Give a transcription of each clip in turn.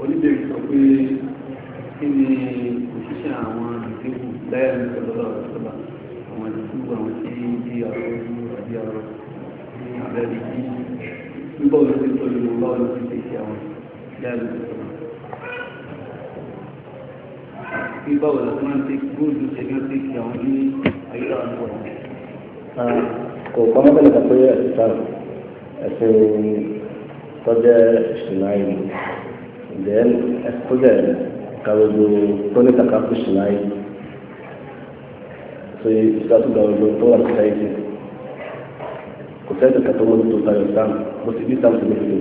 oníbèrè sọ pé kí ni òṣìṣẹ́ àwọn ìdínkù láyé ní sọ̀rọ̀ ọ̀sọ̀lá àwọn ìdínkù àwọn tí bí ọ̀rọ̀ ojú àbí ọ̀rọ̀ ní abẹ́rẹ́ bí nígbà wo ti tọ́jú wọn báwo ló ti tẹ̀sí àwọn láyé ní sọ̀rọ̀ bí báwo la ti máa ń tẹ̀ góòlù ṣe máa ń tẹ̀sí àwọn ní ayélujára ní wọ̀nyí. kò pamọ́ bẹ́ẹ̀ nípa pé ẹ̀sìn tọ́jẹ́ ìṣìláyé then tọ́jẹ́ kàwéjò tó ní kàkà fún ìṣìláyé tó yẹ ìṣàtú kàwéjò tó wà nípa ẹ̀sìn kò sẹ́ẹ̀tì kàtó mọ́tò tó tayọ̀ sáà mo sì bí sáà tó lè fi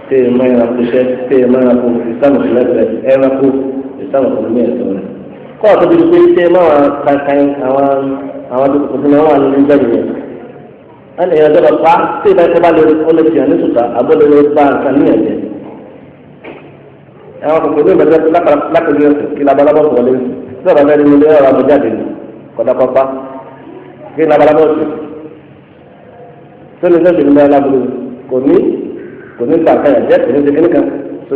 tẹ́ ẹ máa yàrá kóṣẹ́ tẹ́ ẹ máa yàrá kó ìsàmù sílẹ̀ ẹ̀rọ kó ìsàmù kò ní ẹ̀sọ́ rẹ̀ kọ́ ọ̀tọ́ bí pé tẹ́ ẹ máa kankan àwọn tó kò sí máa wà nínú ìjọba yẹn ẹnì yẹn dọ́gba pa tí ìbá ẹ̀kọ́ bá lè ọlẹ́ tìyà ní sùtà àbọ̀lẹ̀ lè gba nǹkan ní ẹ̀jẹ̀ àwọn kòkòrò ní ìbẹ̀rẹ̀ lákòókò ẹ̀sìn kí labalábọ̀ wọlé tí ọ̀rọ̀ mẹ́rin ní ọ̀rọ̀ àbújáde ní kọ̀dà pápá kí labalábọ̀ sí sẹ́ni sẹ́ni ní labalábọ̀ kò ní gbà káyà jẹ́ kò ní ṣe kíníkà so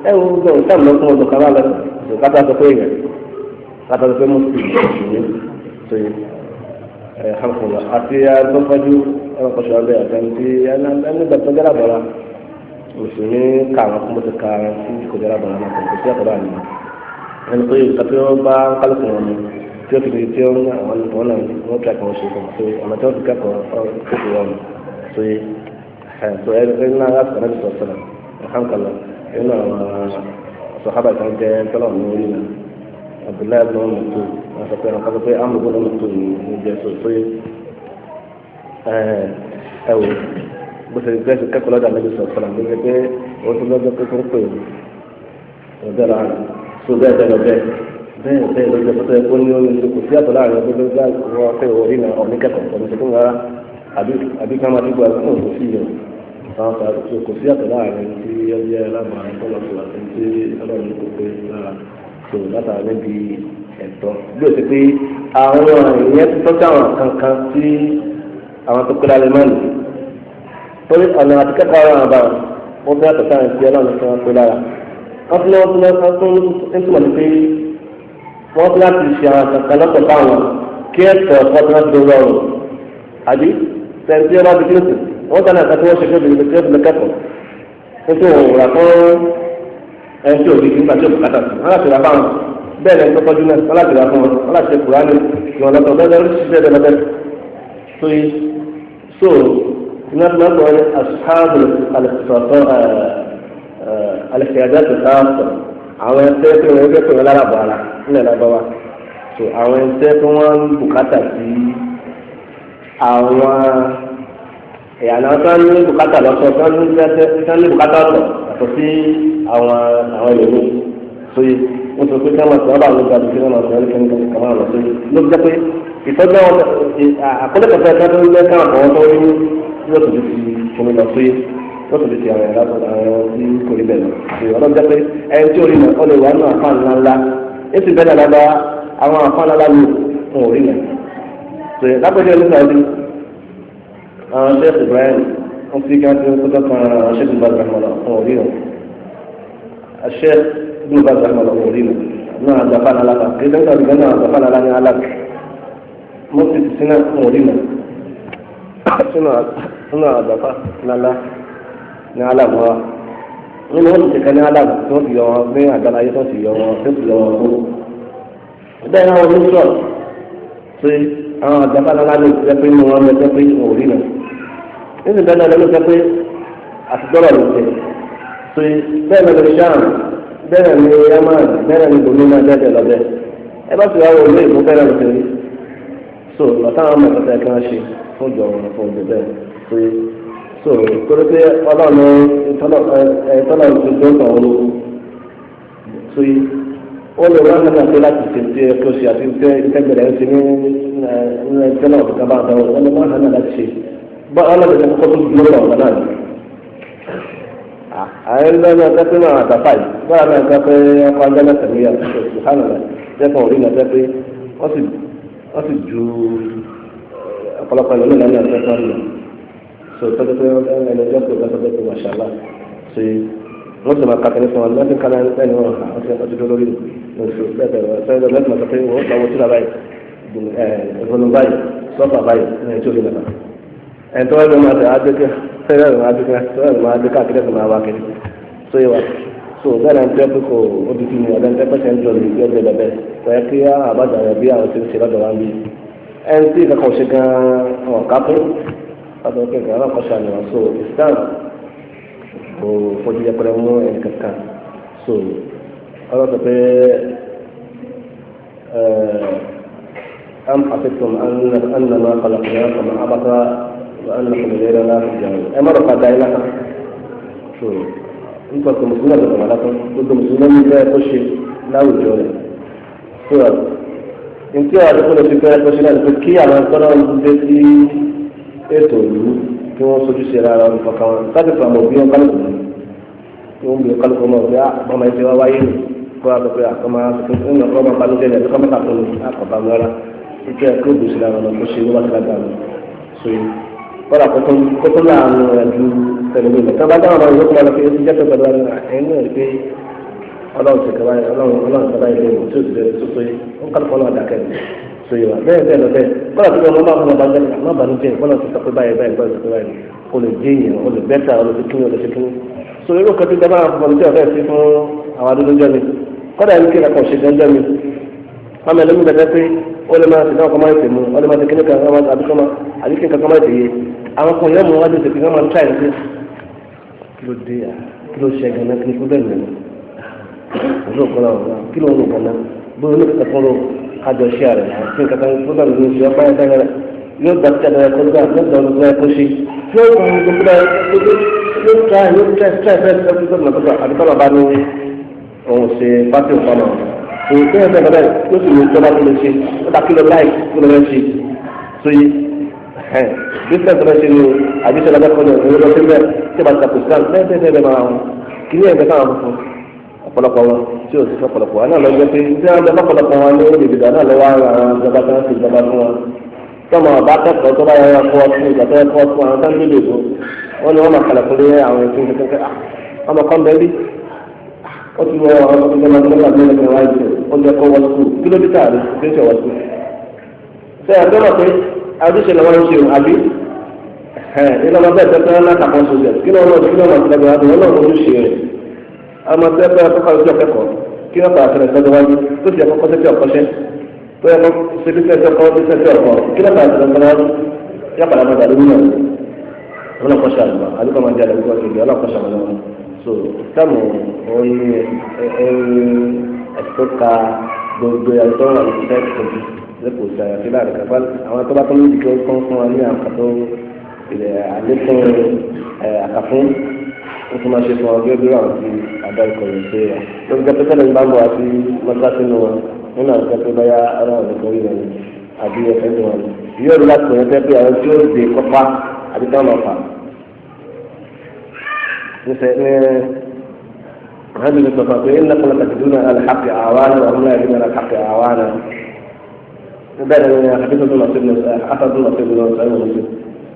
ẹ wo gbọ́ sáà lọ fún ọdún kan lálẹ́ so kátà sọ pé èèyàn kátà sọ pé mùsùlùmí so alhamdulilah àti agbọ́fọ́jú ọlọ́kọ̀ṣọ́ abẹ́ àtẹnudí ẹni gbàgbọ́ jára bọ̀ra mùsùlùmí kàwọn fún bọ́sẹ̀ kàwọn sí kò jára bọ̀ra náà kò sí àtọ̀rọ̀ àná ẹni pé kàtí wọ́n bá kálukú wọn mu tí ó fi di tí wọ́n náà wọ́n kí àkàwọn ṣe fún so ọ̀nà tí wọ́n fi kẹ́kọ̀ọ́ tó fi wọn so so ẹni náà láti kànáà sọ sọ̀rọ̀ alhamdulilah ẹni náà sọ̀hábà kan jẹ́ tọ́lọ̀ ní orí náà abdullahi ibn mutu wọn sọ pé wọn kọ́ pé amúlùkù náà mutu ní jẹ́ sọ ẹ wò bó ṣe gbẹ́sẹ̀ kẹ́kọ̀ọ́ lọ́dà lẹ́bi sọ̀rọ̀ sọ̀rọ̀ ló ṣe pé wọ́n tún lọ́jọ́ pé kó pè ọ̀dọ́ la so bẹ́ẹ̀ bẹ́ẹ̀ lọ́jọ́ pé ó ní oyin kò sí àtọ̀ láàrin ọdún lọ́jọ́ wọn pé orí náà ọ̀ní kẹ́kọ̀ọ́ ọ̀ní ṣe fún rárá àbí ká máa dúpọ̀ ẹ̀kọ́ kò sí yẹn àwọn sọ̀rọ̀ kò sí àtọ̀ láàrin tí ọjọ́ alábàárẹ̀ tó lọ́sọ̀ àti tí ọlọ́run kò pé lára so látara níbi ẹ̀tọ́ bí o ti pé àwọn èèyàn ti tọ́jú àwọn kankan tí àwọn tó kọ́lá lè má nì torí ọ̀nà àti kẹ́kọ̀ọ́ àwọn àbá wọn bí àtọ̀ sáyẹn sí ọlọ́run tí wọ́n pé lára wọ́n tún ń túmọ̀ sí pé wọ́n tún láti ṣe àwọn kankan lọ́tọ̀ fáwọn kí ẹ̀tọ́ ọ̀pọ̀ tí wọ́n ti rọrùn àbí sẹ́yìn tí wọ́n bá fi kílòsì wọ́n tán àti wọ́n ṣe kí obìnrin tí wọ́n fi lè kẹ́kọ̀ọ́ nítorí òun rà fún ẹni tí òbí nígbà tí òbí kàtà sí wọ́n láti rà fáwọn bẹ́ẹ̀ lẹ́yìn tó kọjú náà wọ́n láti rà fún wọn wọ́n láti ṣe kùránì ìwọ̀n lọ́tọ̀ bẹ́ẹ̀ lọ́tọ̀ bẹ́ẹ̀ lọ́tọ̀ so iná tí wọ́n sọ wọ́n ní asáàbù alẹ́sẹ̀yàjá tó sáàpọ̀ àwọn ẹ̀ńtẹ́ tí wọ́n gbé pẹ̀lú lára bàrà nílẹ̀ lábáwá so àwọn ẹ̀ńtẹ́ tí wọ́n ń bùkátà sí àwọn ìyànà tó ń ní bùkátà lọ́sọ̀ tó ń ní bùkátà ọ̀tọ̀ yàtọ̀ sí àwọn èlòmí sóye wọ́n sọ pé káwọn sọ̀rọ̀ àwọn ọ̀gá àdúgbò náà sọ̀rọ̀ kẹ́ni kàmáà lọ sóye ló jẹ́ pé ìtọ́jú àwọn àkọlé kẹfẹ́ ká tó ń jẹ́ káwọn àwọn tó ń yóò tó ti fúnni lọ sóye yóò tó ti ti àwọn ẹ̀rọ àwọn tí kò rí bẹ́ẹ̀ lọ sóye ọlọ́run jẹ́ pé ẹni tí ó rí náà ó lè wà nínú àfa ńláńlá èsì bẹ́ẹ̀ dáadáa àwọn àfa ńláńlá ló fún òrí náà sóye lápẹ́jọ́ ní sàdí àwọn sheikh ibrahim wọn fi ká tó kótó kan àwọn sheikh ibùdó àgbàmọlá fún orí wọn sheikh ibùdó àgbàmọlá fún orí wọn náà àgbàfà náà lápá kí lóńtà ìgbà náà àgbàfà náà láni alága mọ́tì sínú fún orí wọn sínú àgbàfà náà ní alága wa nínú wọn ti kẹ́ ní alága tí wọ́n ti yọ wọn ní àgbàláyé tó ti yọ wọn tó ti yọ wọn fún bẹ́ẹ̀ náà wọ́n ní sọ̀rọ̀ pé àwọn àgbàfà náà láni ìjẹ́ pé inú wọn mẹ́tẹ́ pé orí náà níbi bẹ́ẹ̀ náà ló sọ pé àtijọ́rọ̀ ló ṣe so bẹ́ẹ̀ náà ló ṣáà bẹ́ẹ̀ náà ni yamani bẹ́ẹ̀ náà ni gómìnà jẹ́jẹ́ lọ́bẹ̀ ẹ bá ti wá wọ ilé ìbò bẹ́ẹ̀ náà ló ṣe rí so lọ́tà àwọn mẹ́tọ́tà kí wọ́n ṣe fún ìjọ wọn fún ìjọ bẹ́ẹ̀ so torí pé ọlọ́run tọ́lọ̀ ti dún kan wọn so ó lè wá nígbà pé láti ṣe tí ẹ kó ṣe àti tẹ́gbẹ̀rẹ̀ ń ṣe ní tẹ́lọ̀ ọ̀dùnkà bá àtàwọn wọn lè wá nígbà láti ṣe bá ọlọ́dún ẹni kọ́ tó dúró lọ ọ̀gá náà ni. àyẹ̀ ń lọ́nà ẹgbẹ́ pé máa àtàfà yìí báyà náà ẹgbẹ́ pé ọkọ̀ ajá náà tẹ̀lé yà sùhánà rẹ̀ jẹ́kọ̀ orí náà pé wọ́n sì ju ọ̀pọ̀lọpọ̀ ìlú náà ní ẹgbẹ́ kan lọ. so tọ́jú pé ẹni ọjọ́ pé ọjọ́ pé màṣálà ṣe wọ́n sì máa kàkiri fún wọn lọ́sìn kan náà ẹni wọn ọtí tó lórí oṣù bẹ́ẹ̀ sẹ́yìn lẹ́sìn máa sọ pé wọ́n gba owó tíra báyìí ìfọ̀nù báyìí sọ́fà báyìí ẹni tó lè nàbà ẹni tó wà ló máa tẹ̀ adékè sẹ́yìn máa adékè sẹ́yìn máa adékè àkíkẹ́ tó máa wá kiri so yẹ wa so bẹ́ẹ̀ náà ń tẹ́ pé kò ó di kíni ọ̀dẹ́ ń tẹ́ pẹ́sẹ̀ ń jọ lè gbé ọjọ́ bẹ́ẹ̀ sọ̀rọ̀ kí àbájá rẹ̀ bí àwọn ti ń ṣe lọ́dọ̀ wa ń bí ẹni tí kankan ṣe gan-an ọ̀ká fún ọ̀dọ̀ kẹ̀kẹ́ ọlọ́kọ̀ṣà ni wọ́n so Islam kò fojú yẹpẹrẹ mú ẹni kankan so ọlọ́sọ pé am àfẹ́tùm annama khalaqnakum abata wa annakum ilayna la turja'un ẹ má dọ̀ka dáyé lákà so nípa tó mùsùlùmí àti ọ̀dọ̀ àlàkọ́ gbogbo mùsùlùmí ní bẹ́ẹ̀ kó ṣe láwùjọ rẹ̀ so ntí àdúgbò lè fi bẹ́ẹ̀ kó ṣe láti pé kí àwọn tọ́lá ń dé sí ètò ìlú kí wọ́n sojú ṣe ara wọn kankan wọn láti fún àwọn òbí wọn kálukú kí wọ́n bí kálukú náà bí àbámọ̀ ẹ̀ṣẹ̀ wá wáyé kó wá sọ pé àkọ́mọ́ sọ̀tún ní ọ̀pọ̀ ọmọ balùwẹ̀ ní ẹ̀dùn kọ́mọ́tà fún mi àkọ́bá mi rárá títí ẹ̀ kó gbèsè ara wọn kó ṣe ló bá ti lágbá mi so kọ́lá kótó láàánú rẹ̀ ju tẹ̀lé mi tí wọ́n bá dáhùn àwọn ìyókù lọ́nà pé ó ti jẹ́ pẹ̀lú ẹ̀yìn rẹ̀ pé ọlọ́run ti kaba ọlọ́run kaba ilé ìwò tí ó ti bẹ̀rẹ̀ sọ́sọ́ yìí ó ń kálukọ́ náà dákẹ́ so yìí wa bẹ́ẹ̀ bẹ́ẹ̀ lọ bẹ́ẹ̀ kọ́lá tó lọ́wọ́ máa fún ọba jẹ́ má bàánú jẹ́ kọ́lá ti sọ pé báyìí báyìí báyìí sọ pé báyìí o lè jẹ́ èèyàn o lè bẹ́tà o lè fi kíni o lè fi kíni so irú kan tí dábàá fún ọmọdé ọ̀fẹ́ sí fún àwọn adúlọ́ jẹ́ mi kọ́dà ẹni kéka kan ṣe jẹ́ mi ọmọ ẹlẹ́mi bẹ̀rẹ̀ pé ó lè máa ṣe náà kọ́ máa tẹ̀ mú ó lè máa ṣe kíni kan àbíkí nǹkan kan máa tẹ̀ yé àwọn kan yẹ́ mu wájú ṣe fi wọ́n máa tíráì sí kí ló dé kí ló ṣe gan-an kí ló bẹ́ẹ̀ nìyẹn òṣù kan náà kí ló ń lò gan-an bóyá ní kíkà kan ló kájọ ṣé àrẹ àti nǹkan kan tó dàbí ló ń ṣe ọpá ẹ̀ dáná yóò gbà tí a dára kó gbà yóò gbà ọdún ẹ̀ kó ṣe yóò kàn ń gbogbo yóò tíráì fẹ́ẹ́ fẹ́ẹ́ tó nà tó àbí tọ́lọ̀ bá ní òun ṣe pátí òfin náà òun tó yẹ fẹ́ẹ́ bẹ́ẹ̀ yóò sì ní ìjọba tó lè ṣe ó dà kí ló láì kí ló lè ṣe so yìí bísí ẹ̀sọ́ ṣe ni àbíṣe lábẹ́ kọ́ni ọ̀rọ̀ lọ sí bẹ́ẹ̀ tí a bá ti àpò islam bẹ́ẹ̀ máa wọn kí ní ẹ̀gbẹ́ káwọn fún ọ̀pọ̀lọpọ̀ wọn tí ò sí fún ọ̀pọ̀lọpọ̀ wọn náà lọ jẹ́ pé tí wọ́n bẹ lọ́pọ̀lọpọ̀ wọn ní ìdìbò náà lọ́wọ́ àwọn ìjọba tí wọ́n ti ìjọba fún wọn tọ́mọ ọba akẹ́kọ̀ọ́ tó bá yẹ kọ́ fún ìgbà tó yẹ kọ́ fún àwọn sáńdé lè tó wọ́n ní wọ́n máa kalẹ̀ fún lé àwọn ètò ìkẹ́kẹ́ ọmọ kan bẹ́ẹ̀ bí ó ti wọ ọmọ tó gbọ́dọ̀ tó gbàgbé lẹ́kẹ̀ẹ́ wáyé ó jẹ́ kó wọ́n sùkúl kílómítà rẹ̀ kí ń ṣe wọ́n sùkúl. sẹ́yìn àgbẹ̀rọ̀ pé àdúṣe lọ́wọ́ ń ṣe àbí nínú ọmọ bẹ́ẹ̀ tẹ́tẹ́ ńlá kàkọ́ sójà kí ló ń wọ́n ti lẹ́gbẹ̀ẹ́ àdúgbò náà wọ́n ṣe rẹ̀ ọmọ tẹ́tẹ́ kọ́kọ́ ojú ọ̀kẹ́kọ̀ọ́ kí wọ́n fà àṣẹlẹ̀ sọ́dọ̀ wájú tó ti ẹ̀kọ́ sẹ́tẹ́ ọ̀kọ́ṣẹ́ tó yẹ kó ṣe sẹ́tẹ́ ọkọ́ tó sẹ́tẹ́ ọkọ́ kí wọ́n fà àṣẹlẹ̀ sọ́dọ̀ wájú yá padà máa dàlú náà wọn kọ́ ṣàlùmọ́ àdúgbò máa jẹ́ àdúgbò ìgbà wọn kọ́ ṣàlùmọ́ wọn so táàmù oyin ẹ̀sọ́ ka gbogbo àìsàn wà ní sẹ́ẹ̀kì lẹ́kọ̀ọ́ sàyà sí láàrin kápá àwọn tó bá tó lójú kí wọ́n kọ́ fún wa ní àkàtọ́ àlékún àkàfún ó tún máa ṣe fún ọjọ́ bí wọ́n ti adarí kọ̀ọ̀rọ̀ ṣe é lórí gẹ́gẹ́ tẹ́lẹ̀ ń bá ń bọ̀ àti mọ́tíláṣí nù wọn nínú àwọn gẹ́gẹ́ báyà ara wọn lẹ́kọ̀ọ́ rí wọn àbí ẹ̀fẹ́ nù wọn yóò rí láti pẹ̀lú pé àwọn tí ó dé kọ́pá àbí táwọn máa fà هذه الصفات إنكم لتجدون على الحق أعوانا وهم لا يجدون على الحق أعوانا بين حديث ابن مسعود أحد ابن مسعود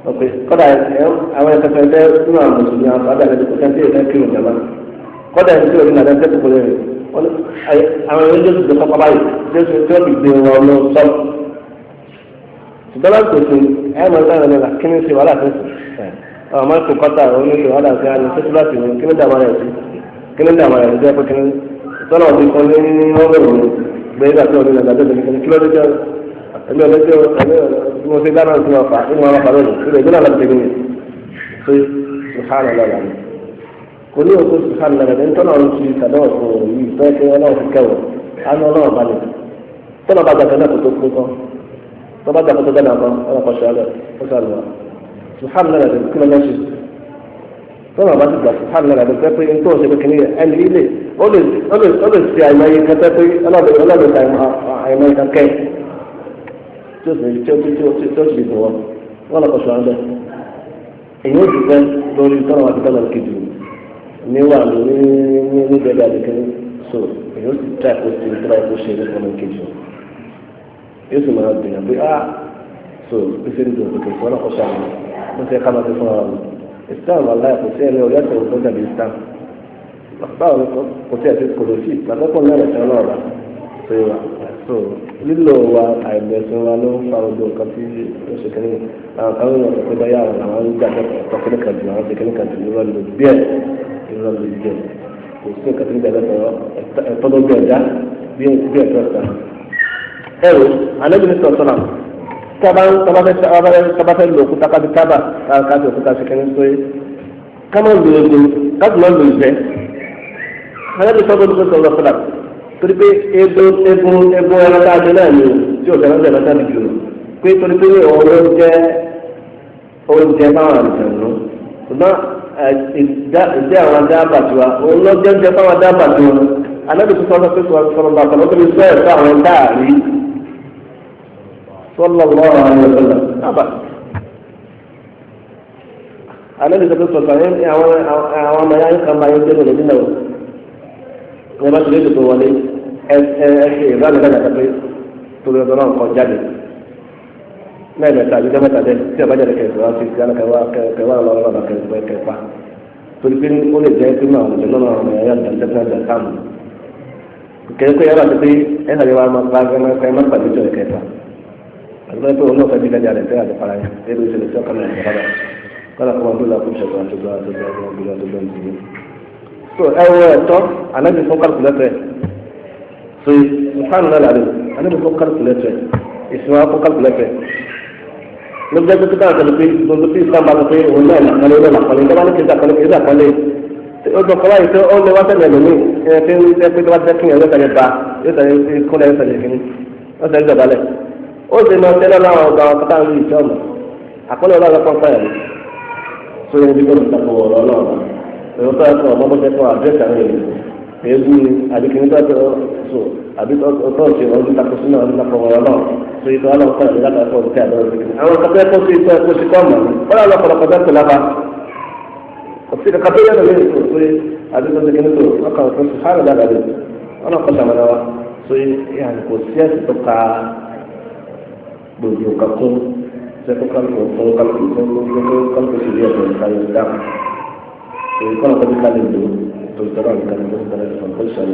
أوكي قد أنا تفهم ما المسلمين هذا الذي كنت يذكر الجماعة قد يصير إن هذا تقول أنا يجوز بخطأي يجوز تقول بيوم صل سبحان الله أنا ما أنا كم يصير ولا تنسى ما يكون قطع ولا يصير ولا يعني تسلط كم ده ما يصير kí ló ń dààmú àyàlẹ́ jẹ́ pé kí tọ́lá ọ̀dún kan ní ọgọ́rùn ún gbẹ̀yìn àti ọdún ìlànà àjọyọ̀ nìkan kí ló dé jẹ́ ẹ̀mí ọlọ́jọ́ ẹ̀mí mo ṣe dáná sí wọn fà ní wọn fà lónìí ìlú ìgbóná láti tẹ̀lé mi ṣe sùhánà lọ́la ni kò ní òkú sùhánà lọ́la ní tọ́lá ọ̀run ti sàdọ́wọ̀ fún òun yìí fẹ́ kí ọlọ́run fi kẹwọ̀ àánú ọlọ́run balẹ̀ tọ́lá bá gbàgbé náà kò tó kú kan tọ́ bá gbàgbé tó dáná kan ọlọ́kọ̀ ṣọlẹ̀ ó sàlùwà sùhánà lọ́la ni kí ló lọ́ ṣe tọ́lá bá ti gbà sùhánà lọ́la ni pé n tó ṣe pé kìnìyàn ẹni ilé ó lè ṣe àìmọye kẹtẹ pé ọlọ́dún ta àìmọye kẹkẹ tí ó sì dùn wọn lọ́kọ̀ ṣọ́ ọ́n bẹ́ẹ̀ èyí ó dùn bẹ́ẹ̀ lórí tọ́lá wa ti tọ́lá kejì níwà ní bẹ́ẹ̀ àdìkẹ́ so èyí ó sì tẹ́ àkó sí tọ́lá ẹ̀kọ́ ṣe ní tọ́lá kejì yóò sì máa gbìyànjú pé so bí ṣe ń dùn òkè fún ọlọ́kọ̀ ṣọ́ àwọn ó ṣe ká máa fi fún ara wọn Islam aláì kò sí ẹni ọ̀rẹ́ ẹ̀sẹ̀ òkú dàbí Islam báwo ni kò tí ẹ ti kò lè sí ìgbàgbọ́pọ̀ náà lè tẹ́wọ́n náà rà ṣe wà so lílo wa àìgbẹ̀sìn wa ló ń fa gbogbo nǹkan tí ó ṣe kínní àwọn kan ń wọ̀n pé báyà àwọn ń jà ọ̀tọ̀ kínní kan jù àwọn ṣe kínní kan jù ní ìrọ̀lù díẹ̀ ìrọ̀lù díẹ̀ kò sí nǹkan tí ń bẹ̀rẹ̀ sọ̀rọ̀ ẹ̀tọ́ ló gbé ọjà bí ẹ̀tọ́ ọ̀sà. ẹ̀rọ anábìrin sọ̀tọ̀ náà tábàfẹ́ lo òkúta kábí tábà kábí òkúta ṣe kínní sóyè ká má lo egbò ká sì má lo ìfẹ́ anábìrin sọ̀tọ̀ náà torí pé egun ẹran tá a jẹ náà ni tí o fẹ́ràn bẹ̀rẹ̀ sáà dìgbò pé torí pé oúnjẹ fáwọn àlùfẹ̀ẹ́nu ṣùgbọ́n ìdí àwọn dábàá tiwa òun ló jẹ́ oúnjẹ fáwọn dábàá tiwa anábì tó sọ́dọ̀ pé sọ̀rọ̀ bàtà ló tóbi sọ́ọ̀ ẹ̀fọ́ àwọn dáàrí sọ́lọ́ lọ́wọ́ àwọn ọ̀sọ̀lá dábà anábì tó sọ̀tọ̀ àwọn ọmọ yáyí kan máa ń gbé nínú ẹ bá tilẹ̀ tó wọlé ẹ ṣe ìlànà ìlànà pé torí ọdún náà kọ jáde lẹ́yìn mẹ́ta àbí mẹ́ta dẹ tí a bá jáde kẹsàn án fi gánà kẹwàá lọ́wọ́ lọ́wọ́ kẹfà torí pé ó lè jẹ́ pé máa wùdí lọ́nà ọ̀rọ̀ ẹ̀yà dàndẹ́gbẹ́ sáàmù kẹ́kẹ́ yàrá ti pé ẹ̀ nàlẹ́ wa máa bá gánà kẹ́ má pàdé jọ kẹfà àgbẹ̀ pé òun náà fẹ́ bí kájà rẹ̀ fẹ́ àti para yẹn ẹ̀rọ ìṣẹ̀lẹ̀ tí ọkàn náà ń bára kọ́lá kó wọn tó la kó ṣẹ̀dọ̀ àtọ́gbà so ẹwọ ẹ̀tọ́ anabi fún kálkùlẹ́tẹ̀ so ìfáànù náà làdé anabi fún kálkùlẹ́tẹ̀ ìsìnwá fún kálkùlẹ́tẹ̀ ló jẹ́ pé kíkà àtẹ̀lẹ́ pé gbogbo tí ìsìnwá bá lọ pé òun náà làkàlẹ́ òun náà làkàlẹ́ ìjọba ní kejì àkàlẹ́ kejì àkàlẹ́ ó dùn kọ́lá yìí pé ó lè wá sẹ́lẹ̀ lómi ẹ̀ tí ń jẹ́ pé tó bá jẹ́ kí ẹ̀rọ ìtàgé ba yóò tẹ̀lé kúnlẹ̀ yóò tẹ̀lé kìíní ó tẹ̀lé ìjọbalẹ̀ ó sì máa tẹ́lẹ̀ láwọn ọgbà wọn kọ́tà ń rí ìjọ ọ̀mà àkọlẹ̀ ọlọ́run pọ́ńpá yà so yẹn bí kò ní sàkó ọ̀rọ̀ ọlọ́run èyí tó yẹ kó ọmọ bó ṣe kó àdírẹ́sì àwọn èèyàn èébú ni àdìkìní tó yẹ so àbí tó ṣe ọdún takò sínú ọdún takò ọ̀rọ̀ náà so yìí tó wà lọ́wọ́ kọ́ni láti ẹ̀kọ́ òkè àdọ́rọ̀ sí kìnnì àwọn kọ́tẹ́ kó sí ìtọ́ ẹ̀kọ́ sí kọ́ọ̀mù wọ́n lọ́wọ́ lọ́pọ̀lọpọ̀ tó lába òsì kàtó yẹ lọ́wọ́ yìí so yìí àbí tó ṣe kìnnì tó wọ́n kàn fún sùhánù dáadáa wọ́n náà kọ́ sàmàlà wa so yìí kò sí ẹ̀sìn tó ka gbòòdì òkàkún sẹ́kọ̀ kálukú sí ilé ẹ̀sìn ìkàlẹ̀ ìdáhùn يكون قد كان عنده تذكران كان مثلا فانتشر